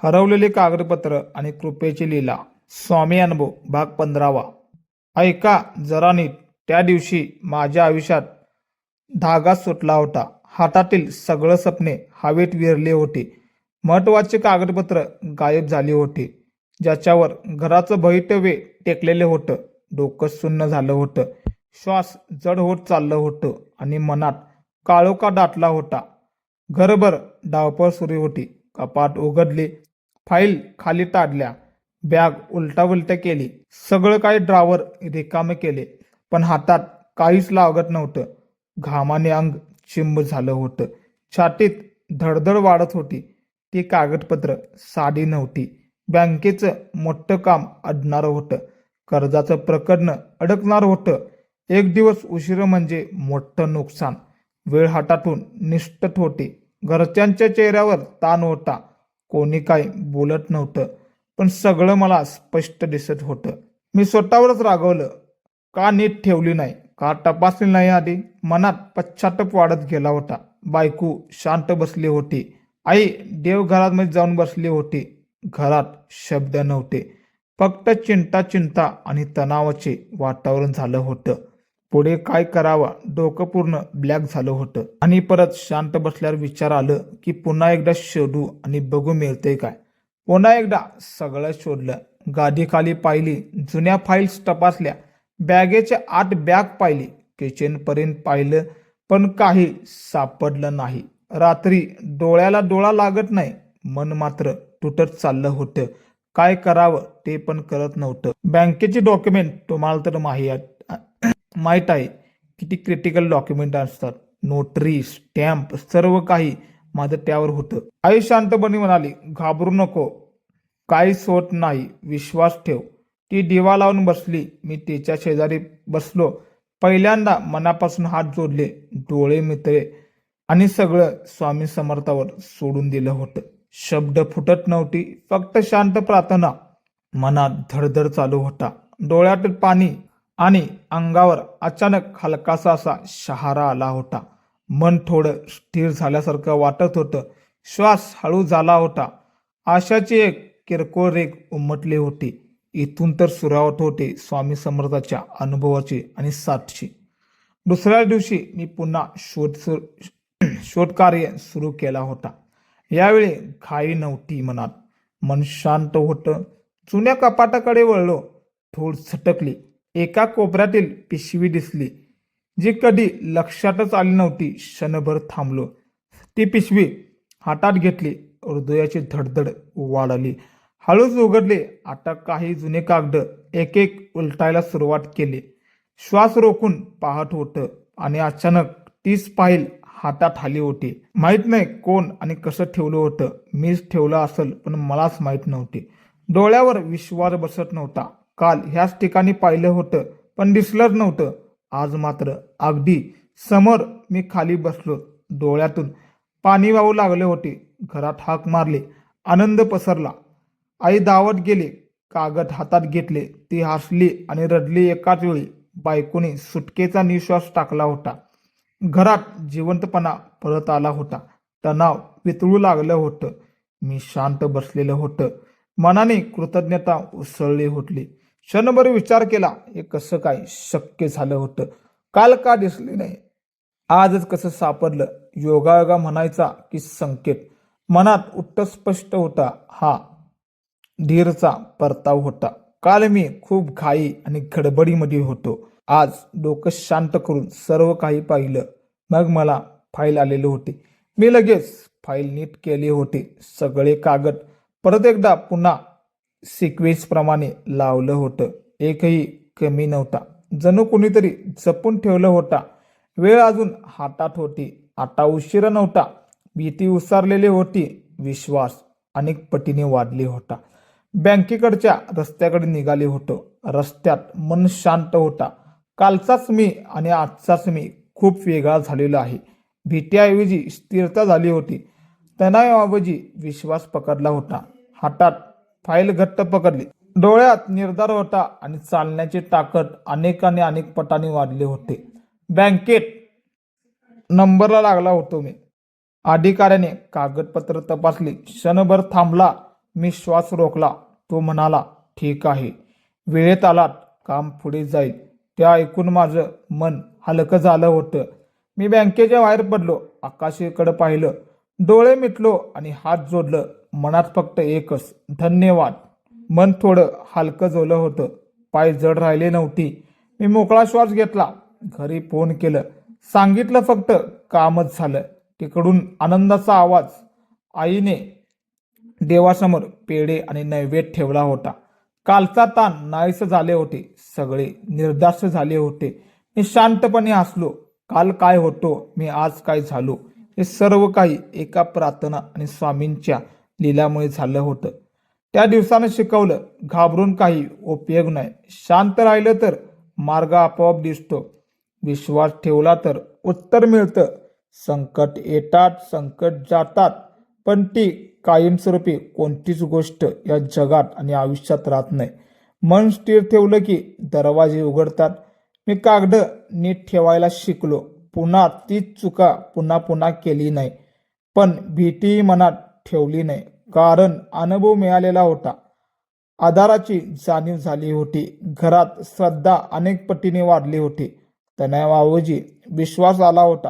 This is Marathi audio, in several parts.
हरवलेले कागदपत्र आणि कृपेची लीला. स्वामी अनुभव भाग 15. ऐका जरा नीट. त्या दिवशी माझ्या आयुष्यात धागा सुटला होता. हातातील सगळं स्वप्ने हवेत विरले होते. महत्वाचे कागदपत्र गायब झाले होते. ज्याच्यावर घराचं भवितव्य टेकलेलं होतं. डोकं सुन्न झालं होतं. श्वास जड होत चाललं होतं आणि मनात काळोखा दाटला होता. घरभर धावपळ सुरू होती. कपाट उघडले, फाईल खाली टाडल्या, बॅग उलटावलट्या केली. सगळं काही ड्रावर रिकामे केले, पण हातात काहीच लागत नव्हतं. घामाने अंग चिंब झालं होतं. छातीत धडधड वाढत होती. ती कागदपत्र साधी नव्हती. बँकेचं मोठं काम अडणारं होतं. कर्जाचं प्रकरण अडकणार होतं. एक दिवस उशीर म्हणजे मोठं नुकसान. वेळ हातातून निसटत होती. घरच्यांच्या चेहऱ्यावर ताण होता. कोणी काही बोलत नव्हतं, पण सगळं मला स्पष्ट दिसत होतं. मी स्वतःवरच रागवलं. का नीट ठेवली नाही? का तपासली नाही आधी? मनात पश्चाताप वाढत गेला होता. बायको शांत बसली होती. आई देवघरात जाऊन बसली होती. घरात शब्द नव्हते. फक्त चिंता चिंता आणि तणावाचे वातावरण झालं होतं. पुढे काय करावा डोकं पूर्ण ब्लॅक झालं होतं. आणि परत शांत बसल्यावर विचार आलं की पुन्हा एकदा शोधू आणि बघू मिळतंय काय. पुन्हा एकदा सगळं शोधलं. गादीखाली पाहिली, जुन्या फाईल्स तपासल्या, बॅगेच्या आत बॅग पाहिली, किचन पर्यंत पाहिलं, पण काही सापडलं नाही. रात्री डोळ्याला डोळा लागत नाही. मन मात्र तुटत चाललं होतं. काय करावं ते पण कळत नव्हतं. बँकेचे डॉक्युमेंट तुम्हाला तर माहीत आहे किती क्रिटिकल डॉक्युमेंट असतात. नोटरी, स्टॅम्प, सर्व काही माझं त्यावर होतं. आई शांतपणे म्हणाली, घाबरू नको, काहीच होत नाही, विश्वास ठेव. ती दिवा लावून बसली. मी तिच्या शेजारी बसलो. पहिल्यांदा मनापासून हात जोडले, डोळे मिटले आणि सगळं स्वामी समर्थावर सोडून दिलं होतं. शब्द फुटत नव्हती, फक्त शांत प्रार्थना. मनात धडधड चालू होता. डोळ्यात पाणी आणि अंगावर अचानक हलकासा असा शहारा आला होता. मन थोडं स्थिर झाल्यासारखं वाटत होतं. श्वास हळू झाला होता. आशाची एक किरकोळ रेग उमटली होती. इथून तर सुरावत होते स्वामी समर्थाच्या अनुभवाची आणि साथची. दुसऱ्या दिवशी मी पुन्हा शोधकार्य सुरू केला होता. यावेळी घाई नव्हती मनात. मन शांत होतं. जुन्या कपाटाकडे वळलो. धूळ झटकली. एका कोपऱ्यातील पिशवी दिसली, जी कधी लक्षातच आली नव्हती. क्षणभर थांबलो. ती पिशवी हातात घेतली. हृदयाची धडधड वाढली. हळूच उघडले. आता काही जुने कागद एक एक उलटायला सुरुवात केली. श्वास रोखून पाहत होतं आणि अचानक तीच फाईल हातात आली होती. माहित नाही कोण आणि कसं ठेवलं होतं. मीच ठेवलं असेल, पण मलाच माहीत नव्हते. डोळ्यावर विश्वास बसत नव्हता. काल ह्याच ठिकाणी पाहिलं होतं, पण दिसलंच नव्हतं. आज मात्र अगदी समोर. मी खाली बसलो. डोळ्यातून पाणी वाहू लागले होते. घरात हाक मारली. आनंद पसरला. आई धावत गेली. कागद हातात घेतले. ती हसली आणि रडली एकाच वेळी. बायकोने सुटकेचा निश्वास टाकला होता. घरात जिवंतपणा परत आला होता. तणाव वितळू लागलं होतं. मी शांत बसलेलं होतं. मनाने कृतज्ञता उसळली होती. क्षणभर विचार केला, हे कसं काय शक्य झालं होतं? काल का दिसले नाही? आजच कसं सापडलं? योगायोगा म्हणायचा की संकेत? मनात उत्तर स्पष्ट होता. हा धीरचा परताव होता. काल मी खूप घाई आणि गडबडीमध्ये होतो. आज डोकं शांत करून सर्व काही पाहिलं. मग मला फाईल आलेली होती. मी लगेच फाईल नीट केली होती. सगळे कागद परत एकदा पुन्हा सिक्वेन्स प्रमाणे लावलं होतं. एकही कमी नव्हता. जणू कोणीतरी जपून ठेवलं होता. वेळ अजून हातात होती. आता उशिरा नव्हता. भीती उसारलेली होती. विश्वास अनेक पटीने वाढली होता. बँकेकडच्या रस्त्याकडे निघाले होतो. रस्त्यात मन शांत होता. कालचाच मी आणि आजचाच मी खूप वेगळा झालेला आहे. भीतीऐवजी स्थिरता झाली होती. तणावाऐवजी विश्वास पकडला होता. हातात फाईल घट्ट पकडली. डोळ्यात निर्धार होता आणि चालण्याची ताकद अनेक पटाने वाढले होते. बँकेत नंबरला लागला होतो मी. अधिकाऱ्याने कागदपत्र तपासली. क्षणभर थांबला. मी श्वास रोखला. तो म्हणाला, ठीक आहे, वेळेत आलात, काम पुढे जाईल. ते ऐकून माझं मन हलकं झालं होतं. मी बँकेच्या बाहेर पडलो, आकाशाकडे पाहिलं, डोळे मिटलो आणि हात जोडलं. मनात फक्त एकच, धन्यवाद. मन थोडं हलकं झालं होतं, पाय जड राहिले नव्हती. मी मोकळा श्वास घेतला. घरी फोन केलं, सांगितलं फक्त कामच झालं. तिकडून आनंदाचा आवाज. आईने देवासमोर पेढे आणि नैवेद्य ठेवला होता. कालचा ताण नाहीसे झाले होते. सगळे निर्धास्त झाले होते. मी शांतपणे हसलो. काल काय होतो, मी आज काय झालो, हे सर्व काही एका प्रार्थना आणि स्वामींच्या लीलामुळे झालं होतं. त्या दिवसानं शिकवलं, घाबरून काही उपयोग नाही. शांत राहिलं तर मार्ग आपोआप दिसतो. विश्वास ठेवला तर उत्तर मिळतं. संकट येतात, संकट जातात, पण ती कायमस्वरूपी कोणतीच गोष्ट या जगात आणि आयुष्यात राहत नाही. मन स्थिर ठेवलं की दरवाजे उघडतात. मी कागद नीट ठेवायला शिकलो. पुन्हा तीच चुका पुन्हा पुन्हा केली नाही. पण भीतीही मनात ठेवली नाही, कारण अनुभव मिळालेला होता. आधाराची जाणीव झाली होती. घरात श्रद्धा अनेक पटीने वाढली होती. तणावाऐवजी विश्वास आला होता.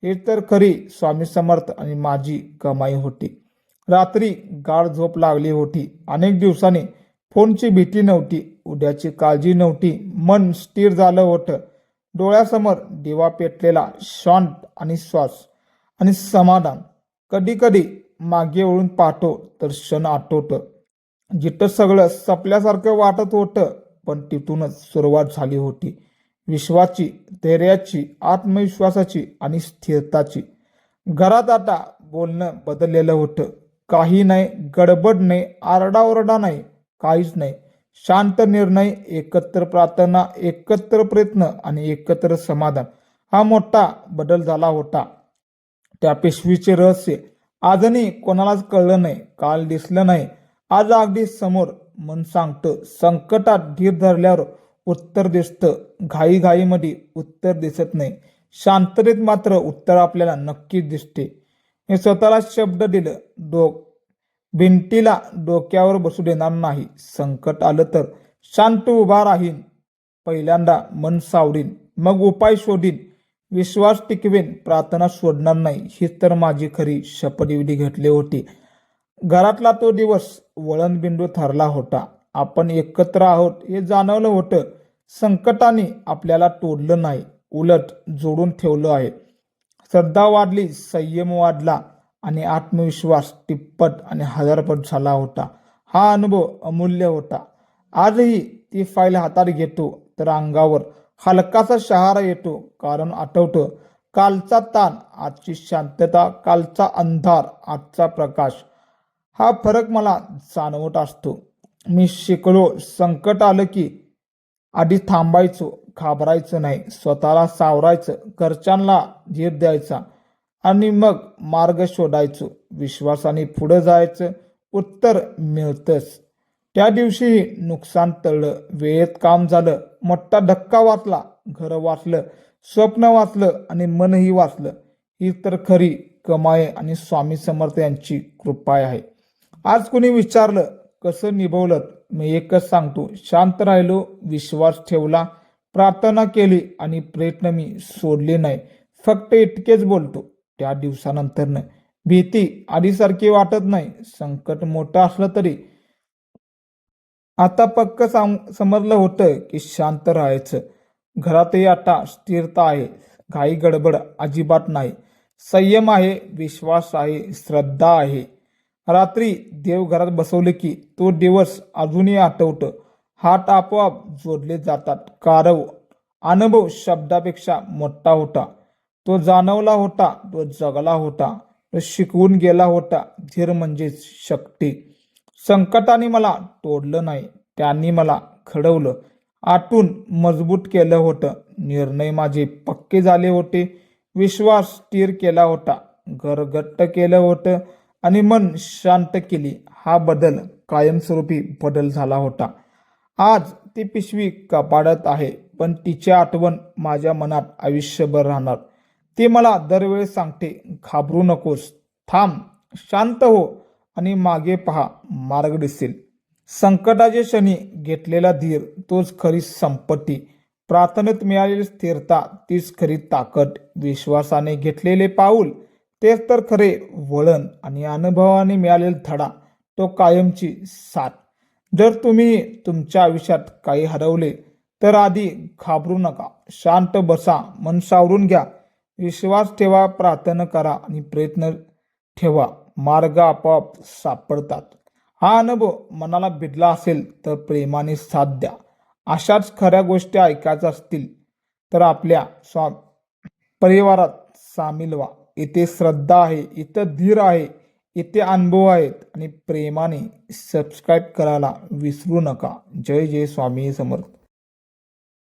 हे तर खरी स्वामी समर्थ आणि माझी कमाई होती. रात्री गाढ झोप लागली होती. अनेक दिवसांनी फोनची भीती नव्हती, उद्याची काळजी नव्हती. मन स्थिर झालं होतं. डोळ्यासमोर दिवा पेटलेला, शांत आणि श्वास आणि समाधान. कधी कधी मागे वळून पाहतो तर क्षण आठवतं, जिथं सगळं संपल्यासारखं वाटत होतं, पण तिथूनच सुरुवात झाली होती. विश्वाची, धैर्याची, आत्मविश्वासाची आणि स्थिरताची. घरात आता बोलणं बदललेलं होतं. काही नाही, गडबड नाही, आरडाओरडा नाही, काहीच नाही. शांत निर्णय, एकत्र प्रार्थना, एकत्र प्रयत्न आणि एकत्र समाधान. हा मोठा बदल झाला होता. त्या पिशवीचे रहस्य आजही कोणालाच कळलं नाही. काल दिसलं नाही, आज अगदी समोर. मन सांगतं, संकटात धीर धरल्यावर उत्तर दिसतं. घाईघाईमध्ये उत्तर दिसत नाही. शांततेत मात्र उत्तर आपल्याला नक्कीच दिसते. मी स्वतःला शब्द दिलं, भिंतीला डोक्यावर बसू देणार नाही. संकट आलं तर शांत उभा राहीन. पहिल्यांदा मन सावरीन, मग उपाय शोधीन, विश्वास टिकवेन, प्रार्थना सोडणार नाही. ही तर माझी खरी शपथविधी घडली होती. घरातला तो दिवस वळणबिंदू ठरला होता. आपण एकत्र आहोत हे जाणवलं होतं. संकटाने आपल्याला तोडलं नाही, उलट जोडून ठेवलं आहे. श्रद्धा वाढली, संयम वाढला आणि आत्मविश्वास तिप्पट आणि हजारपट झाला होता. हा अनुभव अमूल्य होता. आजही ती फाईल हातात घेतो तर अंगावर हलकासा शहारा येतो, कारण आठवतं, कालचा ताण, आजची शांतता, कालचा अंधार, आजचा प्रकाश. हा फरक मला जाणवत असतो. मी शिकलो, संकट आलं की आधी थांबायचो, घाबरायचं नाही, स्वतःला सावरायचं, घरच्यांना धीर द्यायचा आणि मग मार्ग शोधायचो. विश्वासाने पुढे जायचं, उत्तर मिळतंच. त्या दिवशीही नुकसान टळलं, वेळेत काम झालं, मोठा धक्का वाचला, घर वाचलं, स्वप्न वाचलं आणि मनही वाचलं. ही तर खरी कमाई आणि स्वामी समर्थ यांची कृपा आहे. आज कुणी विचारलं कसं निभवलं, मी एकच सांगतो, शांत राहिलो, विश्वास ठेवला, प्रार्थना केली आणि प्रयत्न मी सोडले नाही. फक्त इतकेच बोलतो. त्या दिवसानंतर भीती आधीसारखी वाटत नाही. संकट मोठं असलं तरी आता पक्क समजलं होतं की शांत राहायचं. घरातही आता स्थिरता आहे. घाई गडबड अजिबात नाही. संयम आहे, विश्वास आहे, श्रद्धा आहे. रात्री देव घरात बसवले की तो दिवस अजूनही आठवतं. हात आपोआप जोडले जातात, कारण अनुभव शब्दापेक्षा मोठा होता. तो जाणवला होता, तो जगला होता, तो शिकवून गेला होता. धीर म्हणजे शक्ती. संकटाने मला तोडलं नाही, त्यांनी मला घडवलं, आतून मजबूत केलं होतं. निर्णय माझे पक्के झाले होते, विश्वास स्थिर केला होता, घर घट्ट केलं होतं आणि मन शांत केली. हा बदल कायमस्वरूपी बदल झाला होता. आज ती पिशवी कपाडात आहे, पण तिची आठवण माझ्या मनात आयुष्यभर राहणार. ती मला दरवेळी सांगते, घाबरू नकोस, थांब, शांत हो आणि मागे पहा, मार्ग दिसेल. संकटाच्या क्षणी घेतलेला धीर तोच खरी संपत्ती. प्रार्थनेत मिळालेली स्थिरता तीच खरी ताकद. विश्वासाने घेतलेले पाऊल तेच तर खरे वळण आणि अनुभवाने मिळालेला धडा तो कायमची साथ. जर तुम्ही तुमच्या आयुष्यात काही हरवले तर आधी घाबरू नका. शांत बसा, मन सावरून घ्या, विश्वास ठेवा, प्रार्थना करा आणि प्रयत्न ठेवा. मार्ग आपोआप सापडतात. हा अनुभव मनाला भिडला असेल तर प्रेमाने साथ द्या. अशाच खऱ्या गोष्टी ऐकायच्या असतील तर आपल्या परिवारात सामील व्हा. इथे श्रद्धा आहे, इथं धीर आहे, इथे अनुभव आहेत आणि प्रेमाने सबस्क्राईब करायला विसरू नका. जय जय स्वामी समर्थ.